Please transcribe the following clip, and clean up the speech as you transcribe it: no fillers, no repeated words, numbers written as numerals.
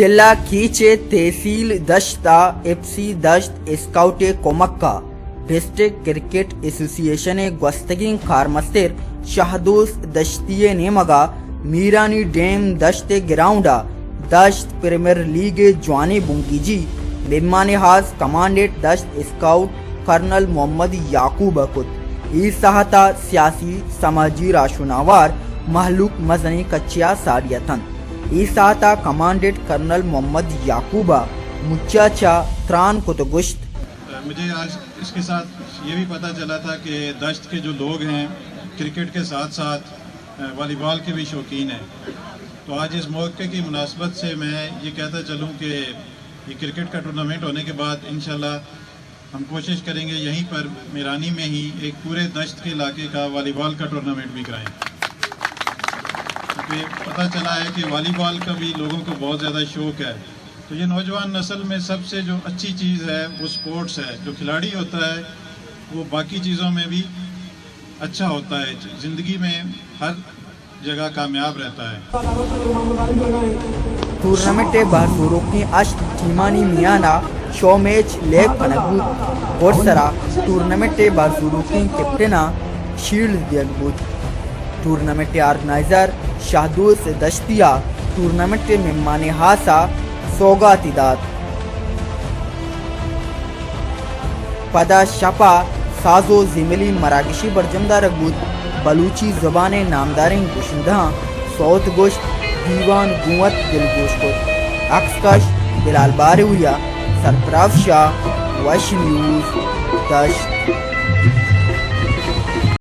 ضلع کیچے تحصیل دشتا افسی دشت اسکاؤٹ کومکہ ڈسٹرکٹ کرکٹ ایسوسییشن گوستگین کارمستر شہدوس دشتی نیمگا میرانی ڈیم دشت گراؤنڈا دشت پریمیئر لیگ جوانی بنگیجی مہمان خاص کمانڈنٹ دشت اسکاؤٹ کرنل محمد یعقوب کت ای سہتا سیاسی سماجی راشناوار محلوق مزنی کچیا ساریتن ای سہتا کمانڈنٹ کرنل محمد یعقوبہ مچاچا تران کتگشت. مجھے آج اس کے ساتھ یہ بھی پتہ چلا تھا کہ دشت کے جو لوگ ہیں کرکٹ کے ساتھ ساتھ والی بال کے بھی شوقین ہیں. تو آج اس موقع کی مناسبت سے میں یہ کہتا چلوں کہ یہ کرکٹ کا ٹورنامنٹ ہونے کے بعد انشاءاللہ ہم کوشش کریں گے یہیں پر میرانی میں ہی ایک پورے دشت کے علاقے کا والی بال کا ٹورنامنٹ بھی کرائیں. پتہ چلا ہے کہ والی بال کا بھی لوگوں کو بہت زیادہ شوق ہے. تو یہ نوجوان نسل میں سب سے جو اچھی چیز ہے وہ سپورٹس ہے. جو کھلاڑی ہوتا ہے وہ باقی چیزوں میں بھی اچھا ہوتا ہے, زندگی میں ہر جگہ کامیاب رہتا ہے. ٹورنامنٹ بارسوروکی اشت ٹیمانی میانا شو میچ لیگ کنگود گورسرا ٹورنامنٹ بارسوروکی کیپٹنا شیلڈ دیگبود. ٹورنامنٹ آرگنائزر شہدوس دشتیہ ٹورنامنٹ مہمان خاصا سوگات داد پدا شپا سازو زملی مراکشی برجمدہ رگود بلوچی زبان نامداریں گوشندہ سوت گوشت دیوان گوت دل گوشت اکسکش بلال بارویا سرفراز شاہ وش نیوز دشت.